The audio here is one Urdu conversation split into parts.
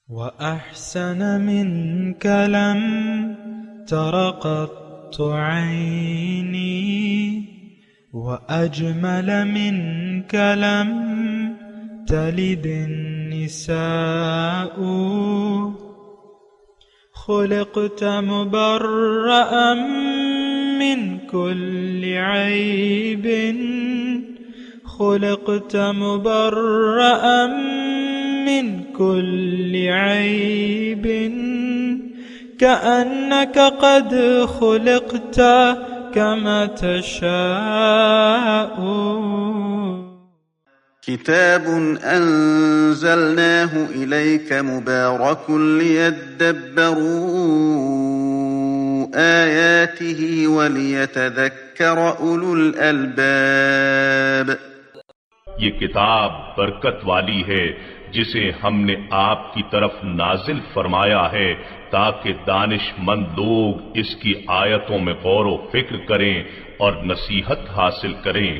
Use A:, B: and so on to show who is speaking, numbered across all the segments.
A: وأحسن منك لم تر قط عيني وأجمل منك لم تلد النساء خلقت مبرأ من كل عيب خلقت مبرأ من كل عيب كأنك قد خلقت كما تشاء.
B: كتاب أنزلناه إليك مبارك ليدبروا آياته وليتذكر أولو الألباب.
C: یہ کتاب برکت والی ہے جسے ہم نے آپ کی طرف نازل فرمایا ہے تاکہ دانش مند لوگ اس کی آیتوں میں غور و فکر کریں اور نصیحت حاصل کریں.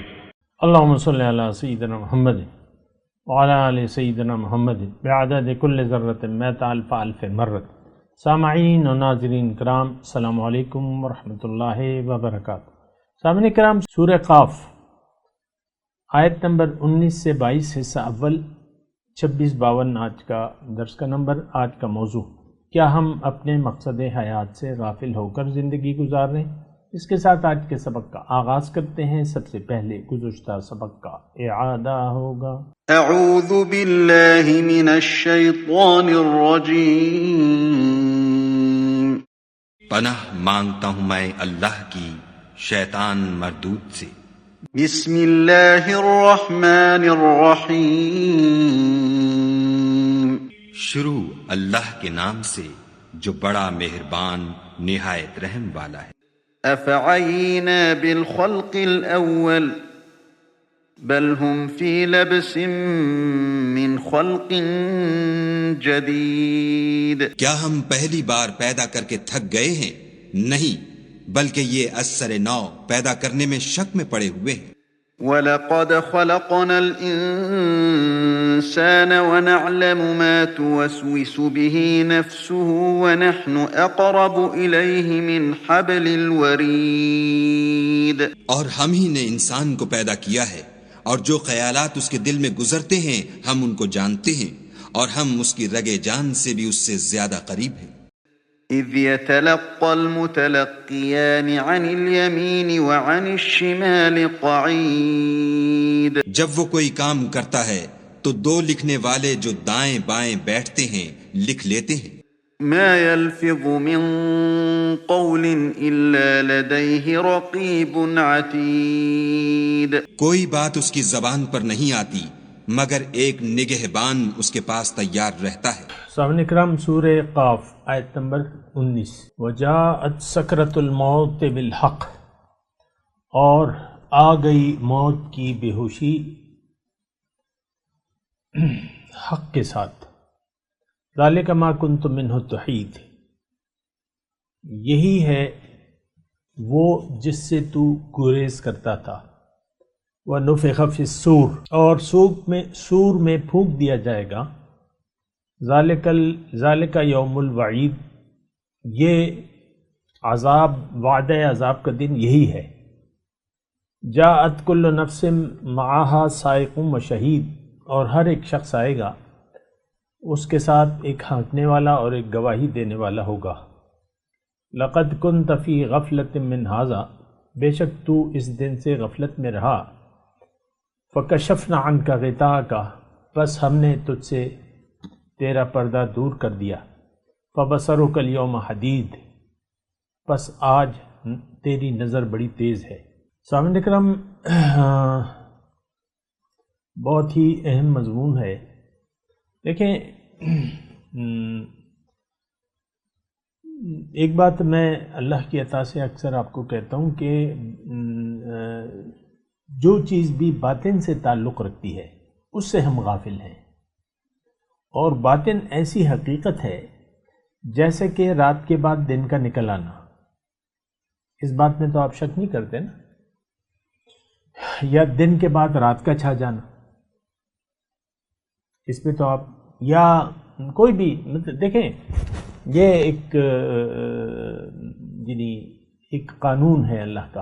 D: اللہم صلی علی سیدنا محمد وعلی آل سیدنا محمد بعدد کل ذرۃ مئۃ الف الف مرۃ. سامعین و ناظرین کرام، السلام علیکم ورحمۃ اللہ وبرکاتہ. سامعین کرام، سورہ قاف آیت نمبر 19 سے 22 حصہ اول 26-52 آج کا درس کا نمبر. آج کا موضوع: کیا ہم اپنے مقصد حیات سے غافل ہو کر زندگی گزار رہے ہیں؟ اس کے ساتھ آج کے سبق کا آغاز کرتے ہیں. سب سے پہلے گزشتہ سبق کا اعادہ ہوگا.
B: اعوذ باللہ من الشیطان الرجیم.
E: پناہ مانگتا ہوں میں اللہ کی شیطان مردود سے.
B: بسم اللہ الرحمن الرحیم.
E: شروع اللہ کے نام سے جو بڑا مہربان نہایت رحم والا ہے.
B: افعینا بالخلق الاول بل هم فی لبس من خلق جدید.
E: کیا ہم پہلی بار پیدا کر کے تھک گئے ہیں؟ نہیں، بلکہ یہ اثر نو پیدا کرنے میں شک میں پڑے ہوئے ہیں.
B: وَلَقَدْ خَلَقْنَا الْإِنسَانَ وَنَعْلَمُ مَا تُوَسْوِسُ بِهِ نَفْسُهُ وَنَحْنُ أَقْرَبُ إِلَيْهِ مِنْ حَبْلِ الْوَرِيدِ.
E: اور ہم ہی نے انسان کو پیدا کیا ہے، اور جو خیالات اس کے دل میں گزرتے ہیں ہم ان کو جانتے ہیں، اور ہم اس کی رگ جان سے بھی اس سے زیادہ قریب ہیں.
B: اذ يتلقى المتلقيان عن اليمين وعن الشمال قعيد.
E: جب وہ کوئی کام کرتا ہے تو دو لکھنے والے جو دائیں بائیں بیٹھتے ہیں لکھ لیتے ہیں.
B: ما يلفظ من قول الا لديه رقيب عتيد.
E: کوئی بات اس کی زبان پر نہیں آتی مگر ایک نگہبان اس کے پاس تیار رہتا ہے.
D: سامعین کرام، سورہ قاف آیت نمبر 19. وجاءت سکرۃ الموت بالحق، اور آ گئی موت کی بے ہوشی حق کے ساتھ. ذالک ما کنت منہ تحید، یہی ہے وہ جس سے تو گریز کرتا تھا. وَنُفِخَ فِي الصُّورِ، اور سور میں پھونک دیا جائے گا. ذالک یوم الوعید، یہ عذاب، وعدہ عذاب کا دن یہی ہے. جاءت کل نفس معہا سائق و شہید، اور ہر ایک شخص آئے گا، اس کے ساتھ ایک ہانکنے والا اور ایک گواہی دینے والا ہوگا. لقد کنت فی غفلۃ من ھذا، بے شک تو اس دن سے غفلت میں رہا. فکشفنا عنک غطاءک، بس ہم نے تجھ سے تیرا پردہ دور کر دیا. فبصرک الیوم حدید، پس آج تیری نظر بڑی تیز ہے. سامعین اکرام، بہت ہی اہم مضمون ہے. دیکھیں، ایک بات میں اللہ کی عطا سے اکثر آپ کو کہتا ہوں کہ جو چیز بھی باطن سے تعلق رکھتی ہے اس سے ہم غافل ہیں. اور باطن ایسی حقیقت ہے جیسے کہ رات کے بعد دن کا نکل آنا. اس بات میں تو آپ شک نہیں کرتے نا؟ یا دن کے بعد رات کا چھا جانا، اس پہ تو آپ، یا کوئی بھی مطلب دیکھیں یہ ایک یعنی ایک قانون ہے اللہ کا.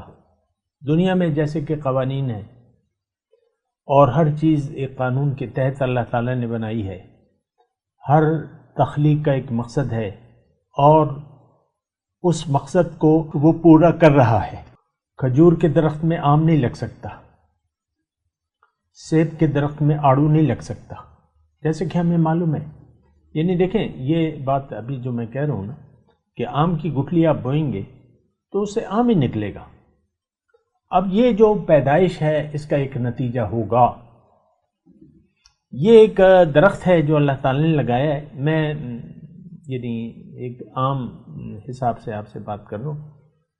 D: دنیا میں جیسے کہ قوانین ہیں اور ہر چیز ایک قانون کے تحت اللہ تعالیٰ نے بنائی ہے. ہر تخلیق کا ایک مقصد ہے اور اس مقصد کو وہ پورا کر رہا ہے. کھجور کے درخت میں آم نہیں لگ سکتا، سیب کے درخت میں آڑو نہیں لگ سکتا، جیسے کہ ہمیں معلوم ہے. یعنی دیکھیں یہ بات ابھی جو میں کہہ رہا ہوں نا کہ آم کی گٹھلی آپ بوئیں گے تو اس سے آم ہی نکلے گا. اب یہ جو پیدائش ہے اس کا ایک نتیجہ ہوگا. یہ ایک درخت ہے جو اللہ تعالی نے لگایا ہے. میں یعنی ایک عام حساب سے آپ سے بات کر رہا ہوں.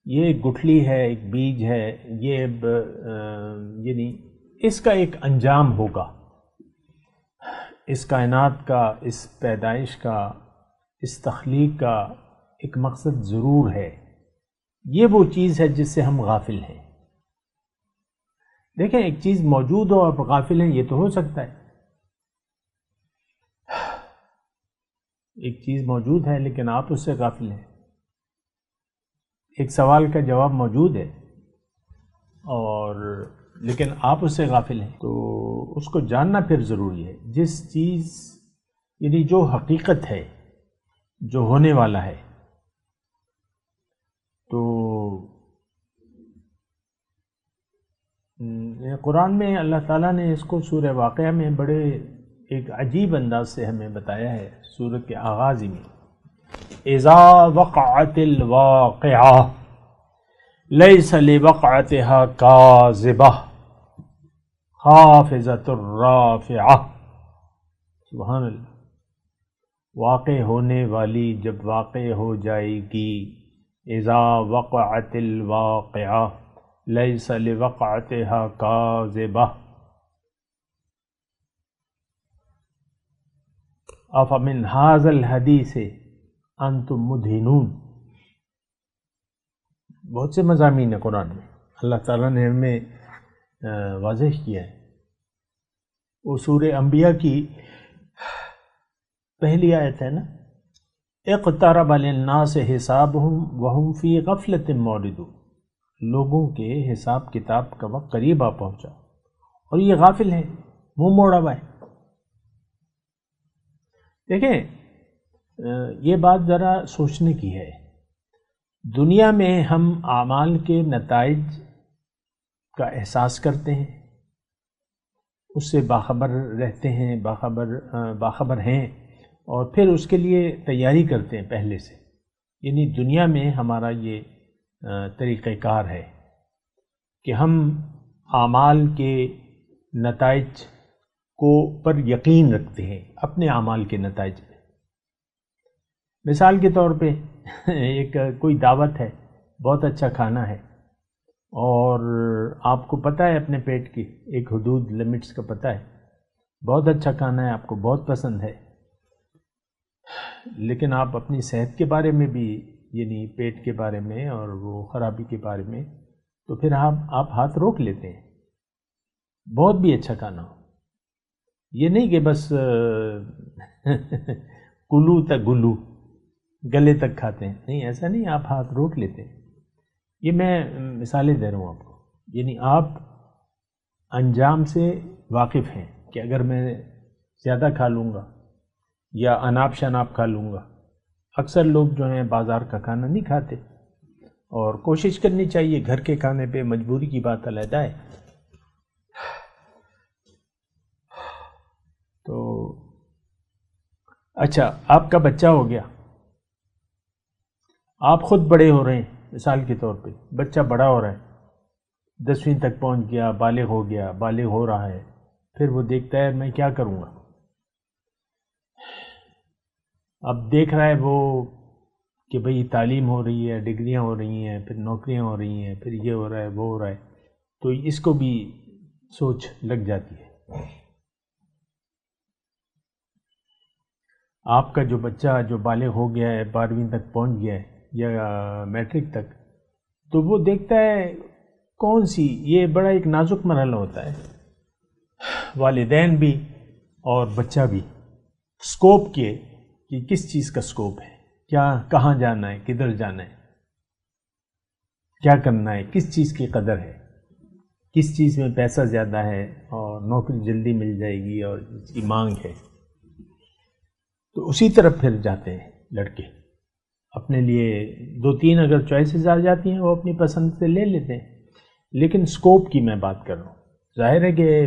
D: یہ ایک گٹھلی ہے، ایک بیج ہے، یہ یعنی اس کا ایک انجام ہوگا. اس کائنات کا، اس پیدائش کا، اس تخلیق کا ایک مقصد ضرور ہے. یہ وہ چیز ہے جس سے ہم غافل ہیں. دیکھیں ایک چیز موجود ہو اور غافل ہیں، یہ تو ہو سکتا ہے. ایک چیز موجود ہے لیکن آپ اس سے غافل ہیں. ایک سوال کا جواب موجود ہے اور لیکن آپ اس سے غافل ہیں، تو اس کو جاننا پھر ضروری ہے. جس چیز یعنی جو حقیقت ہے، جو ہونے والا ہے، تو قرآن میں اللہ تعالیٰ نے اس کو سورہ واقعہ میں بڑے ایک عجیب انداز سے ہمیں بتایا ہے. سورت کے آغاز ہی میں اذا وقعت الواقعہ لیس لوقعتها کاذبہ خافضۃ الرافعہ. سبحان اللہ. واقع ہونے والی جب واقع ہو جائے گی، اذا وقعت الواقعہ لیس لوقعتها کاذبہ افمن ھذا الحدیث انتم مدہنون. بہت سے مضامین ہیں قرآن میں، اللہ تعالیٰ نے ہمیں واضح کیا ہے. وہ سورہ انبیاء کی پہلی آیت ہے نا، اقترب للناس حسابهم وهم فی غفلۃ معرضون. لوگوں کے حساب کتاب کا وقت قریب آ پہنچا اور یہ غافل ہیں، منہ موڑا ہوا ہے. دیکھیں یہ بات ذرا سوچنے کی ہے. دنیا میں ہم اعمال کے نتائج کا احساس کرتے ہیں، اس سے باخبر رہتے ہیں، باخبر ہیں، اور پھر اس کے لیے تیاری کرتے ہیں پہلے سے. یعنی دنیا میں ہمارا یہ طریقہ کار ہے کہ ہم اعمال کے نتائج کو پر یقین رکھتے ہیں، اپنے اعمال کے نتائج میں. مثال کے طور پہ ایک کوئی دعوت ہے، بہت اچھا کھانا ہے اور آپ کو پتہ ہے اپنے پیٹ کی ایک حدود لمٹس کا پتہ ہے، بہت اچھا کھانا ہے، آپ کو بہت پسند ہے، لیکن آپ اپنی صحت کے بارے میں بھی یعنی پیٹ کے بارے میں اور وہ خرابی کے بارے میں، تو پھر آپ ہاتھ روک لیتے ہیں. بہت بھی اچھا کھانا ہو، یہ نہیں کہ بس کلو تک گلو گلے تک کھاتے ہیں، نہیں ایسا نہیں، آپ ہاتھ روک لیتے ہیں. یہ میں مثالیں دے رہا ہوں آپ کو. یعنی آپ انجام سے واقف ہیں کہ اگر میں زیادہ کھا لوں گا یا اناپ شناپ کھا لوں گا. اکثر لوگ جو ہیں بازار کا کھانا نہیں کھاتے اور کوشش کرنی چاہیے گھر کے کھانے پہ. مجبوری کی بات علیحدہ ہے. تو اچھا آپ کا بچہ ہو گیا، آپ خود بڑے ہو رہے ہیں. مثال کے طور پہ بچہ بڑا ہو رہا ہے، 10ویں تک پہنچ گیا، بالغ ہو گیا، بالغ ہو رہا ہے. پھر وہ دیکھتا ہے میں کیا کروں گا. اب دیکھ رہا ہے وہ کہ بھئی تعلیم ہو رہی ہے، ڈگریاں ہو رہی ہیں، پھر نوکریاں ہو رہی ہیں، پھر یہ ہو رہا ہے، وہ ہو رہا ہے، تو اس کو بھی سوچ لگ جاتی ہے. آپ کا جو بچہ جو بالغ ہو گیا ہے، 12ویں تک پہنچ گیا ہے یا میٹرک تک، تو وہ دیکھتا ہے کون سی، یہ بڑا ایک نازک مرحلہ ہوتا ہے، والدین بھی اور بچہ بھی. سکوپ کے کہ کس چیز کا سکوپ ہے، کیا کہاں جانا ہے، کدھر جانا ہے، کیا کرنا ہے، کس چیز کی قدر ہے، کس چیز میں پیسہ زیادہ ہے اور نوکری جلدی مل جائے گی اور اس کی مانگ ہے، تو اسی طرف پھر جاتے ہیں لڑکے. اپنے لیے 2-3 اگر چوائسز آ جاتی ہیں وہ اپنی پسند سے لے لیتے ہیں، لیکن سکوپ کی میں بات کر رہا ہوں. ظاہر ہے کہ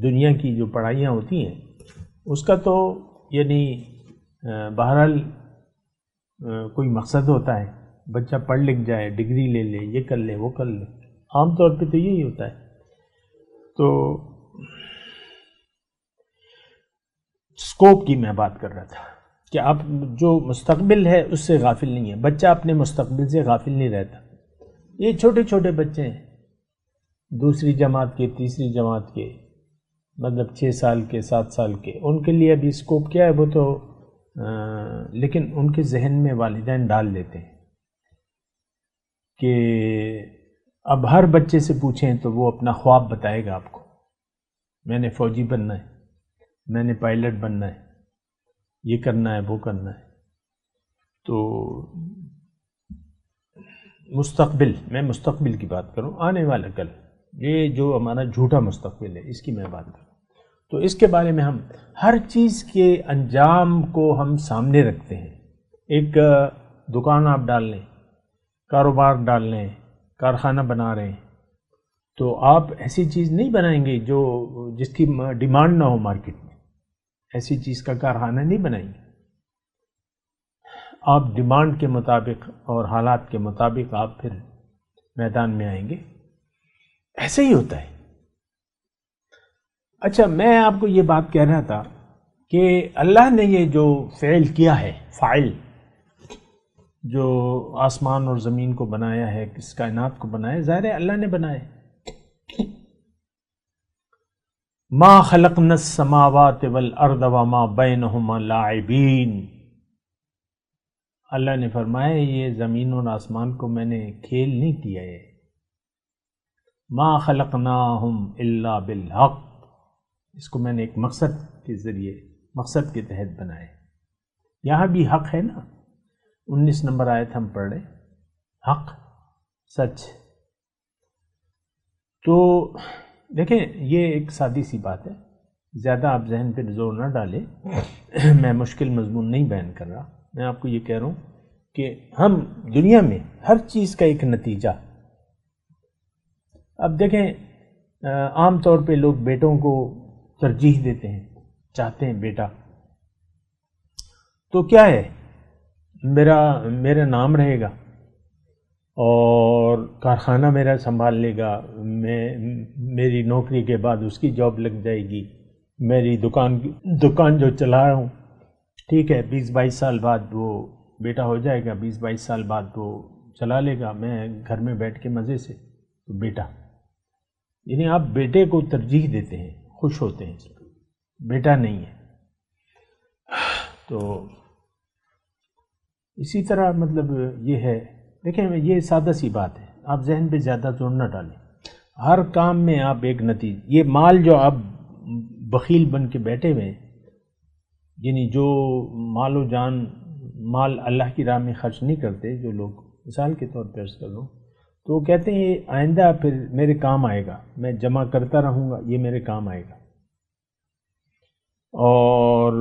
D: دنیا کی جو پڑھائیاں ہوتی ہیں اس کا تو یعنی بہرحال کوئی مقصد ہوتا ہے، بچہ پڑھ لکھ جائے، ڈگری لے لے، یہ کر لے وہ کر لے، عام طور پہ تو یہی ہوتا ہے. تو سکوپ کی میں بات کر رہا تھا کہ آپ جو مستقبل ہے اس سے غافل نہیں ہے. بچہ اپنے مستقبل سے غافل نہیں رہتا. یہ چھوٹے چھوٹے بچے ہیں، 2 جماعت کے، 3 جماعت کے، مطلب 6 سال کے، 7 سال کے، ان کے لیے ابھی سکوپ کیا ہے وہ تو لیکن ان کے ذہن میں والدین ڈال دیتے ہیں کہ اب ہر بچے سے پوچھیں تو وہ اپنا خواب بتائے گا آپ کو، میں نے فوجی بننا ہے، میں نے پائلٹ بننا ہے، یہ کرنا ہے وہ کرنا ہے. تو مستقبل، میں مستقبل کی بات کروں، آنے والا کل، یہ جو ہمارا جھوٹا مستقبل ہے اس کی میں بات کروں. تو اس کے بارے میں ہم ہر چیز کے انجام کو ہم سامنے رکھتے ہیں. ایک دکان آپ ڈال لیں، کاروبار ڈال لیں، کارخانہ بنا رہے ہیں، تو آپ ایسی چیز نہیں بنائیں گے جو جس کی ڈیمانڈ نہ ہو مارکیٹ میں. ایسی چیز کا کارخانہ نہیں بنائیں گے. آپ ڈیمانڈ کے مطابق اور حالات کے مطابق آپ پھر میدان میں آئیں گے. ایسے ہی ہوتا ہے. اچھا، میں آپ کو یہ بات کہہ رہا تھا کہ اللہ نے یہ جو فعل کیا ہے، فاعل جو آسمان اور زمین کو بنایا ہے، اس کائنات کو بنایا، ظاہر ہے اللہ نے بنایا. ما خلقنا السماوات والارض وما بینہما لاعبین. اللہ نے فرمایا یہ زمین اور آسمان کو میں نے کھیل نہیں کیا ہے. ما خلقناہم الا بالحق. اس کو میں نے ایک مقصد کے ذریعے، مقصد کے تحت بنایا. یہاں بھی حق ہے نا، 19 نمبر آیت ہم پڑھ رہے، حق، سچ. تو دیکھیں یہ ایک سادی سی بات ہے، زیادہ آپ ذہن پہ زور نہ ڈالیں. میں مشکل مضمون نہیں بیان کر رہا، میں آپ کو یہ کہہ رہا ہوں کہ ہم دنیا میں ہر چیز کا ایک نتیجہ. اب دیکھیں عام طور پہ لوگ بیٹوں کو ترجیح دیتے ہیں، چاہتے ہیں بیٹا، تو کیا ہے، میرا نام رہے گا اور کارخانہ میرا سنبھال لے گا، میری نوکری کے بعد اس کی جاب لگ جائے گی، میری دکان جو چلا رہا ہوں، ٹھیک ہے، 20-22 سال بعد وہ بیٹا ہو جائے گا، 20-22 سال بعد وہ چلا لے گا، میں گھر میں بیٹھ کے مزے سے. تو بیٹا، یعنی آپ بیٹے کو ترجیح دیتے ہیں، خوش ہوتے ہیں، بیٹا نہیں ہے. تو اسی طرح مطلب یہ ہے. دیکھیں یہ سادہ سی بات ہے، آپ ذہن پہ زیادہ زور نہ ڈالیں. ہر کام میں آپ ایک نتیجہ، یہ مال جو آپ بخیل بن کے بیٹھے ہوئے، یعنی جو مال و جان، مال اللہ کی راہ میں خرچ نہیں کرتے جو لوگ، مثال کے طور پر عرض کر لوں، تو وہ کہتے ہیں یہ آئندہ پھر میرے کام آئے گا، میں جمع کرتا رہوں گا، یہ میرے کام آئے گا، اور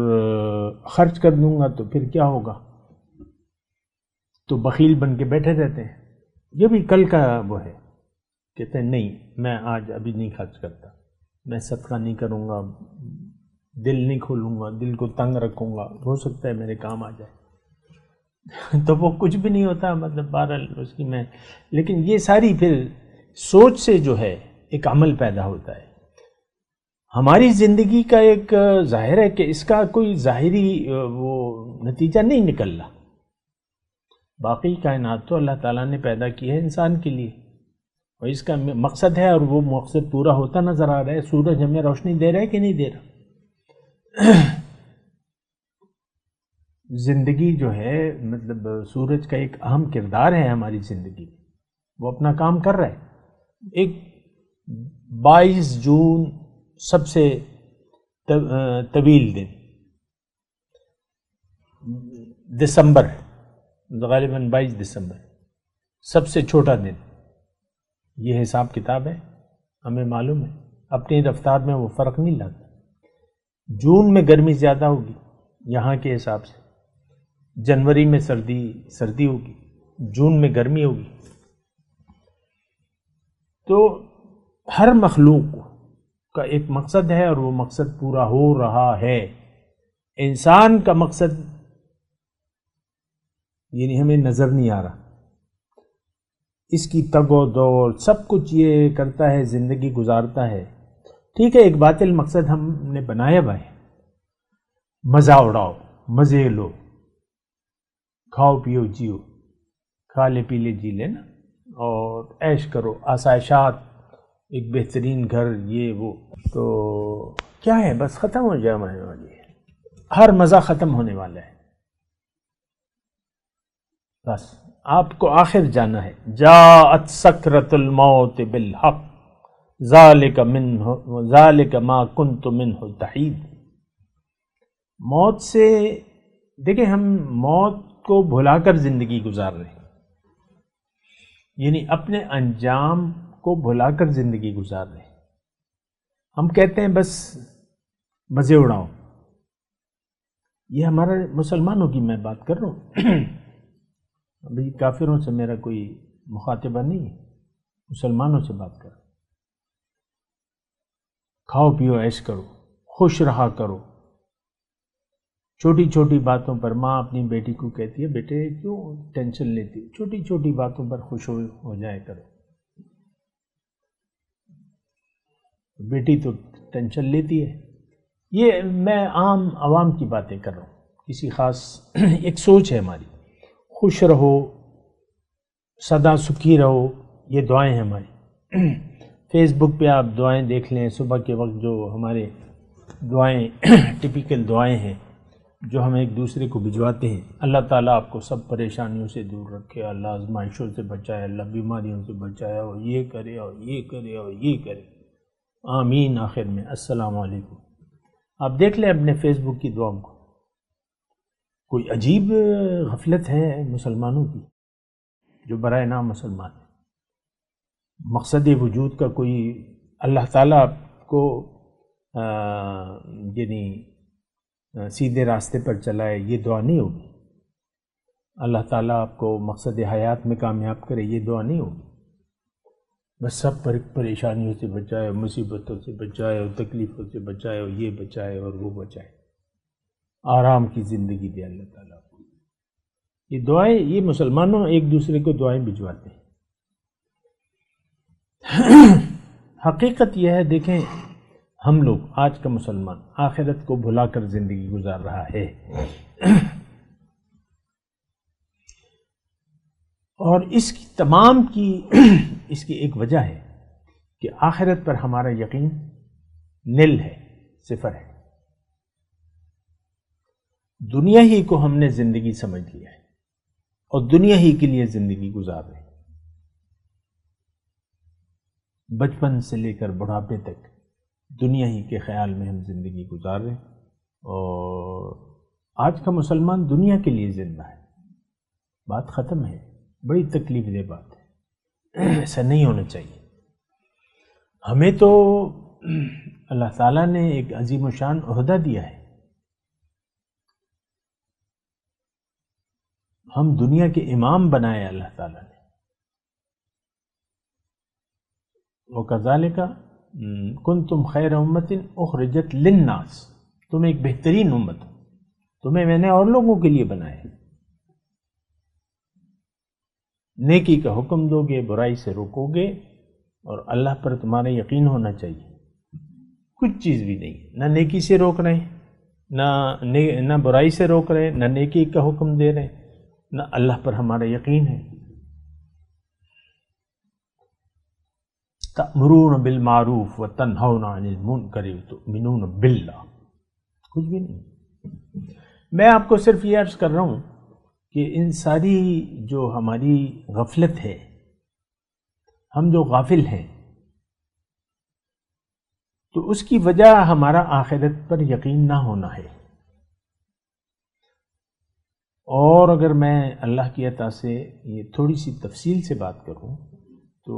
D: خرچ کر دوں گا تو پھر کیا ہوگا. تو بخیل بن کے بیٹھے رہتے ہیں. یہ بھی کل کا وہ ہے، کہتے ہیں نہیں میں آج ابھی نہیں خرچ کرتا، میں صدقہ نہیں کروں گا، دل نہیں کھولوں گا، دل کو تنگ رکھوں گا، ہو سکتا ہے میرے کام آ جائے. تو وہ کچھ بھی نہیں ہوتا، مطلب بہرحال اس کی میں. لیکن یہ ساری پھر سوچ سے جو ہے ایک عمل پیدا ہوتا ہے. ہماری زندگی کا ایک ظاہر ہے کہ اس کا کوئی ظاہری وہ نتیجہ نہیں نکل رہا. باقی کائنات تو اللہ تعالیٰ نے پیدا کی ہے انسان کے لیے، اور اس کا مقصد ہے، اور وہ مقصد پورا ہوتا نظر آ رہا ہے. سورج ہمیں روشنی دے رہا ہے کہ نہیں دے رہا؟ زندگی جو ہے مطلب سورج کا ایک اہم کردار ہے ہماری زندگی میں، وہ اپنا کام کر رہا ہے. ایک 22 جون سب سے طویل دن، دسمبر، غالباً 22 دسمبر سب سے چھوٹا دن، یہ حساب کتاب ہے، ہمیں معلوم ہے، اپنی رفتار میں وہ فرق نہیں لاتا۔ جون میں گرمی زیادہ ہوگی یہاں کے حساب سے، جنوری میں سردی ہوگی، جون میں گرمی ہوگی۔ تو ہر مخلوق کا ایک مقصد ہے اور وہ مقصد پورا ہو رہا ہے۔ انسان کا مقصد یعنی ہمیں نظر نہیں آ رہا، اس کی تگ و دور سب کچھ یہ کرتا ہے، زندگی گزارتا ہے، ٹھیک ہے، ایک باطل مقصد ہم نے بنایا ہوا ہے، مزہ اڑاؤ، مزے لو، کھاؤ پیو جیو، کھا لے پی لے جی لے نا، اور عیش کرو، آسائشات، ایک بہترین گھر، یہ وہ، تو کیا ہے، بس ختم ہو جائے ہونے والی ہے، ہر مزہ ختم ہونے والا ہے، بس آپ کو آخر جانا ہے۔ جاءت سکرۃ الموت بالحق ذالک ما کنت منہ تحید۔ موت سے دیکھیں، ہم موت کو بھلا کر زندگی گزار رہے ہیں، یعنی اپنے انجام کو بھلا کر زندگی گزار رہے ہیں۔ ہم کہتے ہیں بس مزے اڑاؤ، یہ ہمارے مسلمانوں کی میں بات کر رہا ہوں، ابھی کافروں سے میرا کوئی مخاطبہ نہیں ہے، مسلمانوں سے بات کر، کھاؤ پیو عیش کرو، خوش رہا کرو۔ چھوٹی چھوٹی باتوں پر ماں اپنی بیٹی کو کہتی ہے، بیٹے کیوں ٹینشن لیتی، چھوٹی چھوٹی باتوں پر خوش ہو جائے کرو۔ بیٹی تو ٹینشن لیتی ہے۔ یہ میں عام عوام کی باتیں کر رہا ہوں، کسی خاص ایک سوچ ہے ہماری، خوش رہو، سدا سکھی رہو، یہ دعائیں ہیں ہماری۔ فیس بک پہ آپ دعائیں دیکھ لیں، صبح کے وقت جو ہمارے دعائیں ٹپیکل دعائیں ہیں جو ہم ایک دوسرے کو بھجواتے ہیں، اللہ تعالیٰ آپ کو سب پریشانیوں سے دور رکھے، اللہ آزمائشوں سے بچائے، اللہ بیماریوں سے بچائے، اور یہ کرے اور یہ کرے اور یہ کرے، آمین۔ آخر میں السلام علیکم۔ آپ دیکھ لیں اپنے فیس بک کی دعاؤں کو، کوئی عجیب غفلت ہے مسلمانوں کی جو برائے نام مسلمان ہے۔ مقصد وجود کا کوئی، اللہ تعالیٰ آپ کو یعنی سیدھے راستے پر چلائے، یہ دعا نہیں ہوگی۔ اللہ تعالیٰ آپ کو مقصد حیات میں کامیاب کرے، یہ دعا نہیں ہوگی۔ بس سب پریشانیوں سے بچائے، مصیبتوں سے بچائے، اور تکلیفوں سے بچائے، اور یہ بچائے اور وہ بچائے، آرام کی زندگی دے اللہ تعالیٰ کو۔ یہ دعائیں، یہ مسلمانوں ایک دوسرے کو دعائیں بھجواتے ہیں۔ حقیقت یہ ہے، دیکھیں ہم لوگ، آج کا مسلمان آخرت کو بھلا کر زندگی گزار رہا ہے، اور اس کی تمام کی اس کی ایک وجہ ہے کہ آخرت پر ہمارا یقین نل ہے، صفر ہے۔ دنیا ہی کو ہم نے زندگی سمجھ لیا ہے اور دنیا ہی کے لیے زندگی گزار رہے ہیں، بچپن سے لے کر بڑھاپے تک دنیا ہی کے خیال میں ہم زندگی گزار رہے ہیں، اور آج کا مسلمان دنیا کے لیے زندہ ہے۔ بات ختم ہے، بڑی تکلیف دہ بات ہے، ایسا نہیں ہونا چاہیے۔ ہمیں تو اللہ تعالیٰ نے ایک عظیم الشان عہدہ دیا ہے، ہم دنیا کے امام بنائے اللہ تعالیٰ نے۔ وَكَذَلِكَ كُنْتُمْ خَيْرَ أُمَّةٍ أُخْرِجَتْ لِلنَّاسِ، تم ایک بہترین امت ہو، تمہیں میں نے اور لوگوں کے لیے بنایا ہے۔ نیکی کا حکم دو گے، برائی سے روکو گے، اور اللہ پر تمہارا یقین ہونا چاہیے۔ کچھ چیز بھی نہیں، نہ نیکی سے روک رہے ہیں، نہ برائی سے روک رہے ہیں، نہ نیکی کا حکم دے رہے ہیں، نہ اللہ پر ہمارا یقین ہے۔ تأمرون بالمعروف وتنہون عن المنکر وتؤمنون باللہ، کچھ بھی نہیں۔ میں آپ کو صرف یہ عرض کر رہا ہوں کہ ان ساری جو ہماری غفلت ہے، ہم جو غافل ہیں، تو اس کی وجہ ہمارا آخرت پر یقین نہ ہونا ہے۔ اور اگر میں اللہ کی عطا سے یہ تھوڑی سی تفصیل سے بات کروں تو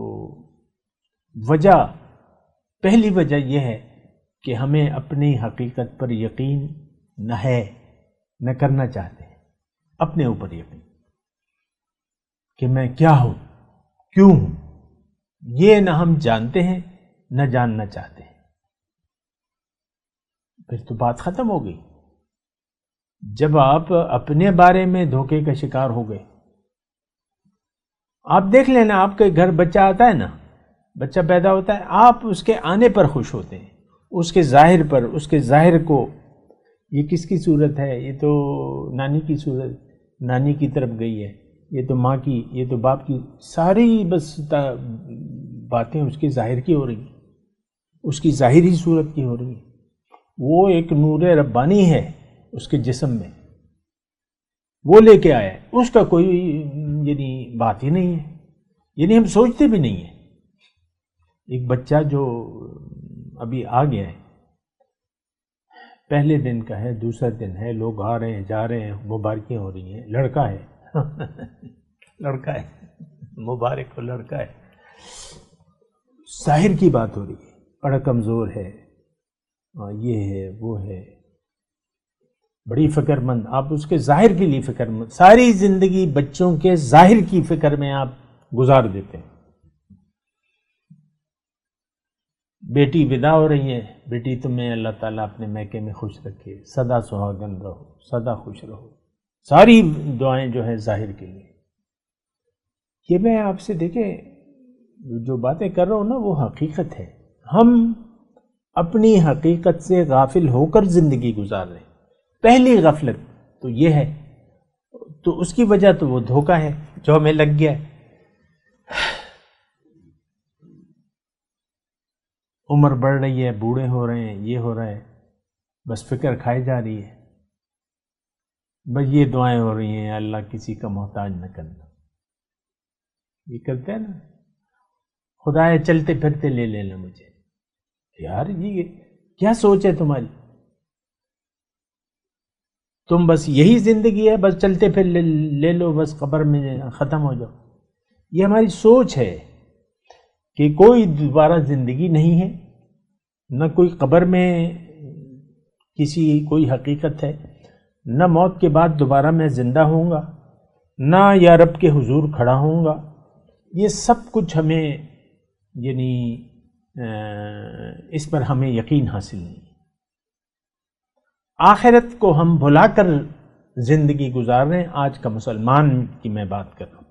D: پہلی وجہ یہ ہے کہ ہمیں اپنی حقیقت پر یقین نہ کرنا چاہتے ہیں، اپنے اوپر یقین کہ میں کیا ہوں، کیوں ہوں، یہ نہ ہم جانتے ہیں نہ جاننا چاہتے ہیں، پھر تو بات ختم ہو گئی۔ جب آپ اپنے بارے میں دھوکے کا شکار ہو گئے، آپ دیکھ لینا، آپ کے گھر بچہ آتا ہے نا، بچہ پیدا ہوتا ہے، آپ اس کے آنے پر خوش ہوتے ہیں، اس کے ظاہر پر، اس کے ظاہر کو، یہ کس کی صورت ہے، یہ تو نانی کی صورت، نانی کی طرف گئی ہے، یہ تو ماں کی، یہ تو باپ کی، ساری بس باتیں اس کے ظاہر کی ہو رہی ہیں، اس کی ظاہری صورت کی ہو رہی ہیں۔ وہ ایک نور ربانی ہے اس کے جسم میں، وہ لے کے آیا ہے، اس کا کوئی یعنی بات ہی نہیں ہے، یعنی ہم سوچتے بھی نہیں ہیں۔ ایک بچہ جو ابھی آ گیا ہے، پہلے دن کا ہے، دوسرا دن ہے، لوگ آ رہے ہیں جا رہے ہیں، مبارکیں ہو رہی ہیں، لڑکا ہے لڑکا ہے، مبارک ہو، لڑکا ہے، ظاہر کی بات ہو رہی ہے، بڑا کمزور ہے، یہ ہے وہ ہے، بڑی فکر مند، آپ اس کے ظاہر کے لیے فکر مند، ساری زندگی بچوں کے ظاہر کی فکر میں آپ گزار دیتے ہیں۔ بیٹی ودا ہو رہی ہے، بیٹی تمہیں اللہ تعالیٰ اپنے میکے میں خوش رکھے، سدا سہاگن رہو، سدا خوش رہو، ساری دعائیں جو ہیں ظاہر کے لیے۔ یہ میں آپ سے دیکھیں جو باتیں کر رہا ہوں نا، وہ حقیقت ہے، ہم اپنی حقیقت سے غافل ہو کر زندگی گزار رہے ہیں۔ پہلی غفلت تو یہ ہے، تو اس کی وجہ تو وہ دھوکہ ہے جو ہمیں لگ گیا ہے۔ عمر بڑھ رہی ہے، بوڑھے ہو رہے ہیں، یہ ہو رہا ہے، بس فکر کھائی جا رہی ہے، بس یہ دعائیں ہو رہی ہیں، اللہ کسی کا محتاج نہ کرنا، یہ کرتے ہیں نا، خدایا چلتے پھرتے لے لینا مجھے۔ یار یہ کیا سوچ ہے تمہاری؟ تم بس یہی زندگی ہے، بس چلتے پھر لے لو، بس قبر میں ختم ہو جاؤ۔ یہ ہماری سوچ ہے کہ کوئی دوبارہ زندگی نہیں ہے، نہ کوئی قبر میں کوئی حقیقت ہے، نہ موت کے بعد دوبارہ میں زندہ ہوں گا، نہ یا رب کے حضور کھڑا ہوں گا۔ یہ سب کچھ ہمیں یعنی اس پر ہمیں یقین حاصل نہیں۔ آخرت کو ہم بھلا کر زندگی گزار رہے ہیں، آج کا مسلمان کی میں بات کر رہا ہوں۔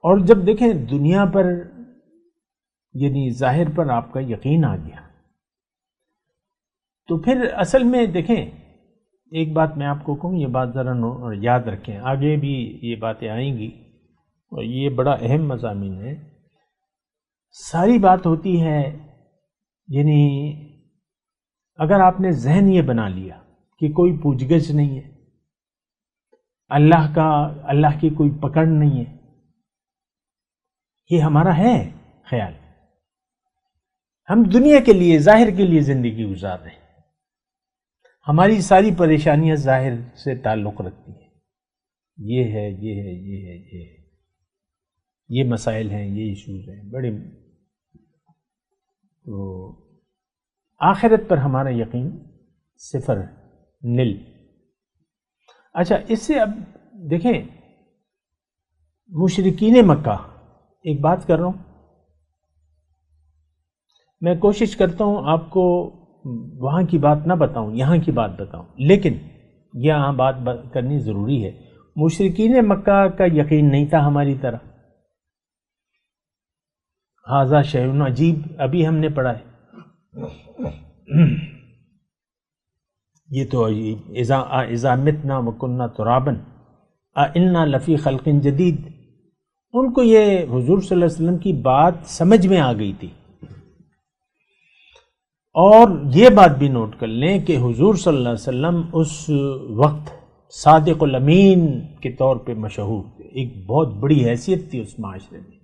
D: اور جب دیکھیں دنیا پر یعنی ظاہر پر آپ کا یقین آ گیا، تو پھر اصل میں دیکھیں ایک بات میں آپ کو کہوں، یہ بات ذرا یاد رکھیں، آگے بھی یہ باتیں آئیں گی اور یہ بڑا اہم مضامین ہے۔ ساری بات ہوتی ہے یعنی اگر آپ نے ذہن یہ بنا لیا کہ کوئی پوچھ گچھ نہیں ہے، اللہ کی کوئی پکڑ نہیں ہے، یہ ہمارا ہے خیال، ہم دنیا کے لیے ظاہر کے لیے زندگی گزار رہے ہیں، ہماری ساری پریشانیاں ظاہر سے تعلق رکھتی ہیں، یہ ہے یہ ہے یہ ہے یہ ہے، یہ مسائل ہیں، یہ ایشوز ہیں بڑے۔ تو آخرت پر ہمارا یقین صفر، نل۔ اچھا اس سے اب دیکھیں مشرکین مکہ، ایک بات کر رہا ہوں، میں کوشش کرتا ہوں آپ کو وہاں کی بات نہ بتاؤں، یہاں کی بات بتاؤں، لیکن یہاں بات کرنی ضروری ہے۔ مشرکین مکہ کا یقین نہیں تھا ہماری طرح، ھذا شیء عجیب، ابھی ہم نے پڑھا ہے، یہ تو اذا متنا وکنا ترابا انا لفی خلق جدید، ان کو یہ حضور صلی اللہ علیہ وسلم کی بات سمجھ میں آ گئی تھی۔ اور یہ بات بھی نوٹ کر لیں کہ حضور صلی اللہ علیہ وسلم اس وقت صادق الامین کے طور پہ مشہور تھے، ایک بہت بڑی حیثیت تھی اس معاشرے میں۔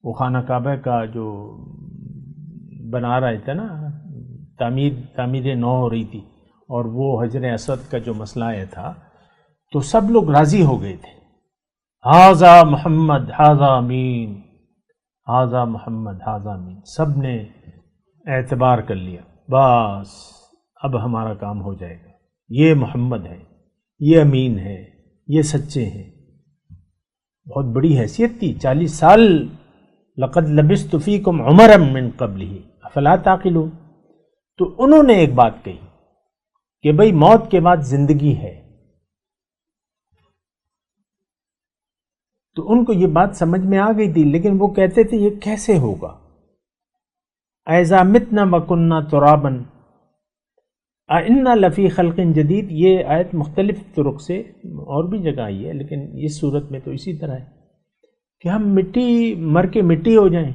D: وہ خانہ کعبہ کا جو بنا رہے تھے نا، تعمیر نو ہو رہی تھی، اور وہ حجر اسود کا جو مسئلہ آیا تھا تو سب لوگ راضی ہو گئے تھے، ھذا محمد ھذا امین، ھذا محمد ھذا امین، سب نے اعتبار کر لیا، بس اب ہمارا کام ہو جائے گا، یہ محمد ہے، یہ امین ہے، یہ سچے ہیں۔ بہت بڑی حیثیت تھی، 40 سال، لقد لبثت فیکم عمرا من قبلہ افلا تعقلون۔ تو انہوں نے ایک بات کہی کہ بھئی موت کے بعد زندگی ہے، تو ان کو یہ بات سمجھ میں آ گئی تھی، لیکن وہ کہتے تھے یہ کیسے ہوگا، اَإِذَا مِتْنَا وَكُنَّا تُرَابًا اِنَّا لَفِي خَلْقٍ جدید۔ یہ آیت مختلف طرق سے اور بھی جگہ آئی ہے، لیکن اس صورت میں تو اسی طرح ہے کہ ہم مٹی مر کے مٹی ہو جائیں،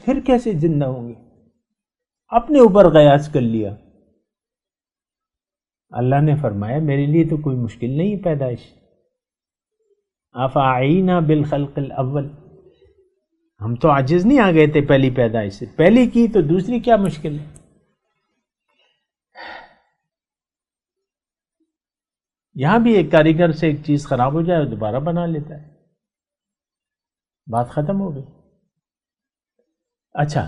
D: پھر کیسے زندہ ہوں گے؟ اپنے اوپر قیاس کر لیا۔ اللہ نے فرمایا میرے لیے تو کوئی مشکل نہیں پیدائش، افعینا بالخلق الاول، ہم تو عاجز نہیں آ گئے تھے پہلی پیدائش سے، پہلی کی تو دوسری کیا مشکل ہے؟ یہاں بھی ایک کاریگر سے ایک چیز خراب ہو جائے دوبارہ بنا لیتا ہے، بات ختم ہو گئی۔ اچھا،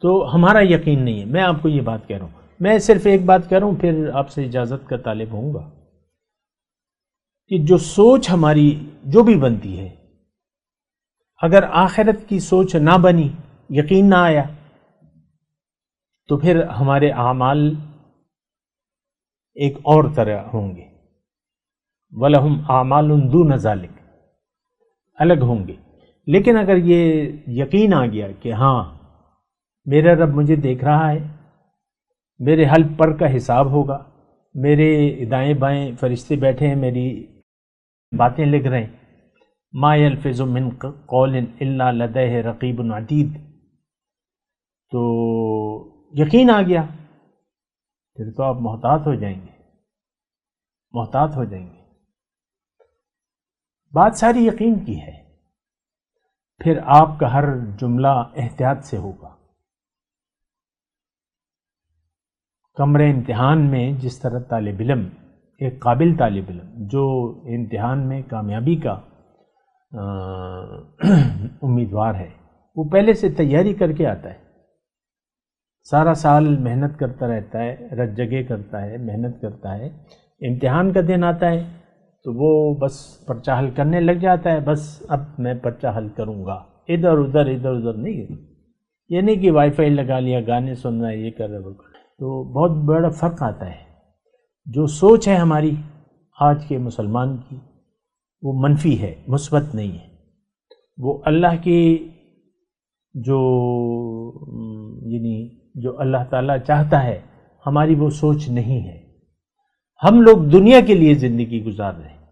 D: تو ہمارا یقین نہیں ہے، میں آپ کو یہ بات کہہ رہا ہوں، میں صرف ایک بات کہہ رہا ہوں، پھر آپ سے اجازت کا طالب ہوں گا کہ جو سوچ ہماری جو بھی بنتی ہے، اگر آخرت کی سوچ نہ بنی، یقین نہ آیا، تو پھر ہمارے اعمال ایک اور طرح ہوں گے، وَلَهُمْ أَعْمَالٌ دُونَ ذَلِكَ، الگ ہوں گے۔ لیکن اگر یہ یقین آ گیا کہ ہاں میرا رب مجھے دیکھ رہا ہے، میرے حلق پر کا حساب ہوگا، میرے دائیں بائیں فرشتے بیٹھے ہیں، میری باتیں لکھ رہے ہیں، ما یلفظ من قول الا لدیہ رقیب عتید، تو یقین آ گیا، پھر تو آپ محتاط ہو جائیں گے، محتاط ہو جائیں گے۔ بات ساری یقین کی ہے، پھر آپ کا ہر جملہ احتیاط سے ہوگا۔ کمرے امتحان میں جس طرح طالب علم، ایک قابل طالب علم جو امتحان میں کامیابی کا امیدوار ہے، وہ پہلے سے تیاری کر کے آتا ہے، سارا سال محنت کرتا رہتا ہے، رت جگہ کرتا ہے، محنت کرتا ہے، امتحان کا دن آتا ہے تو وہ بس پرچہ حل کرنے لگ جاتا ہے، بس اب میں پرچہ حل کروں گا، ادھر ادھر نہیں، یہ نہیں کہ وائی فائی لگا لیا، گانے سن رہا ہے، یہ کر رہا ہے، وہ کر رہا ہے۔ تو بہت بڑا فرق آتا ہے۔ جو سوچ ہے ہماری آج کے مسلمان کی، وہ منفی ہے، مثبت نہیں ہے، وہ اللہ کی جو اللہ تعالیٰ چاہتا ہے ہماری وہ سوچ نہیں ہے۔ ہم لوگ دنیا کے لیے زندگی گزار رہے ہیں،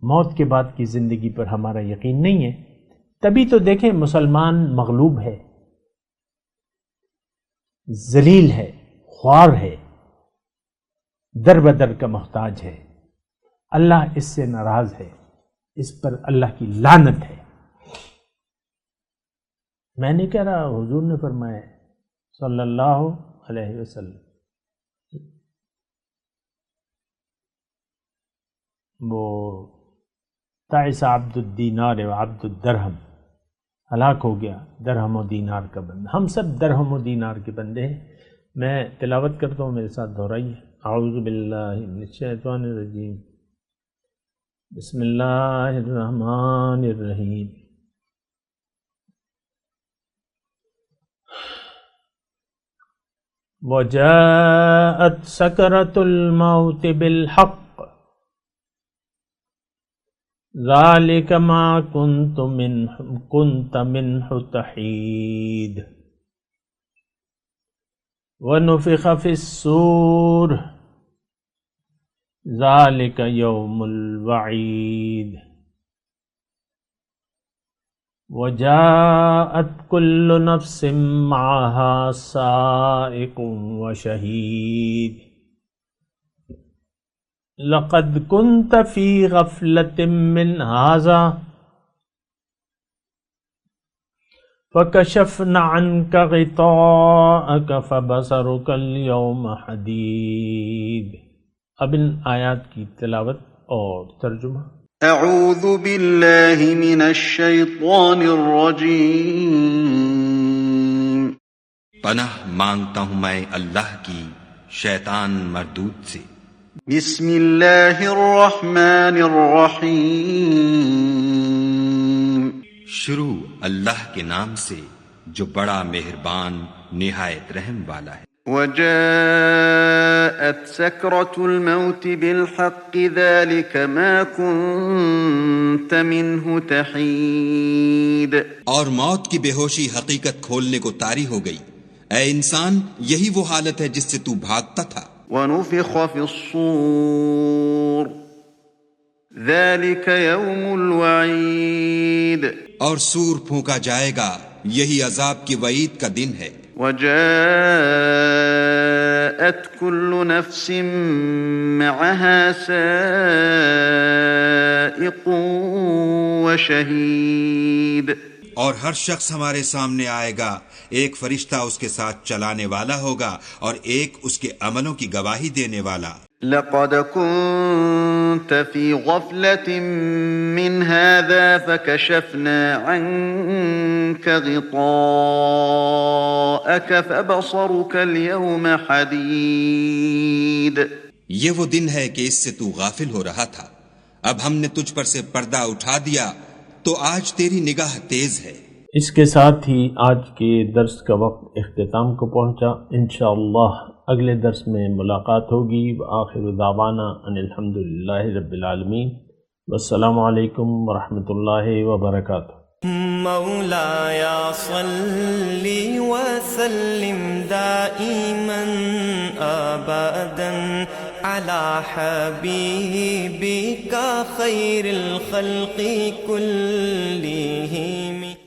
D: موت کے بعد کی زندگی پر ہمارا یقین نہیں ہے۔ تبھی تو دیکھیں مسلمان مغلوب ہے، ذلیل ہے، خوار ہے، در بدر کا محتاج ہے، اللہ اس سے ناراض ہے، اس پر اللہ کی لعنت ہے۔ میں نہیں کہہ رہا، حضور نے فرمایا صلی اللہ علیہ وسلم، وہ تعس عبد الدینار و عبد الدرہم، ہلاک ہو گیا درہم و دینار کا بندہ۔ ہم سب درہم و دینار کے بندے ہیں۔ میں تلاوت کرتا ہوں، میرے ساتھ دہرائیے، اعوذ باللہ من الشیطان الرجیم، بسم اللہ الرحمن الرحیم۔ وجاءت سکرۃ الموت بالحق ذلك ما كنت منه تحيد ونفخ في الصور ذلك يوم الوعيد وجاءت كل نفس معها سائق وشهيد لقد كنت في غفلة من هذا فَكَشَفْنَا عَنْكَ غِطَاءَكَ فَبَصَرُكَ الْيَوْمَ حَدِيدٌ۔ اب ان آیات کی تلاوت اور ترجمہ۔
B: اعوذ باللہ من الشیطان الرجیم۔
E: پناہ مانگتا ہوں میں اللہ کی شیطان مردود سے۔
B: بسم اللہ الرحمن الرحیم۔
E: شروع اللہ کے نام سے جو بڑا مہربان نہایت رحم والا ہے۔
B: وجاءت سکرۃ الموت بالحق ذلك ما كنت منه تحید۔
E: اور موت کی بے ہوشی حقیقت کھولنے کو طاری ہو گئی۔ اے انسان، یہی وہ حالت ہے جس سے تو بھاگتا تھا۔
B: ونفخ في الصور ذلك يوم الوعید۔
E: اور سور پھونکا جائے گا، یہی عذاب کی وعید کا دن ہے۔
B: وجاءت كل نفس معها سائق وشهید۔
E: اور ہر شخص ہمارے سامنے آئے گا، ایک فرشتہ اس کے ساتھ چلانے والا ہوگا اور ایک اس کے عملوں کی گواہی دینے والا۔
B: لقد كنت في غفلة من هذا فكشفنا عنك غطاءك فبصرك اليوم حديد۔
E: یہ وہ دن ہے کہ اس سے تو غافل ہو رہا تھا، اب ہم نے تجھ پر سے پردہ اٹھا دیا تو آج تیری نگاہ تیز ہے۔
D: اس کے ساتھ ہی آج کے درس کا وقت اختتام کو پہنچا۔ انشاءاللہ اگلے درس میں ملاقات ہوگی۔ وآخر دعوانا ان الحمدللہ رب العالمین، والسلام علیکم ورحمۃ اللہ وبرکاتہ۔
A: مولایا صلی وسلم دائما ابدا علی حبیبک خیر الخلق کلہم۔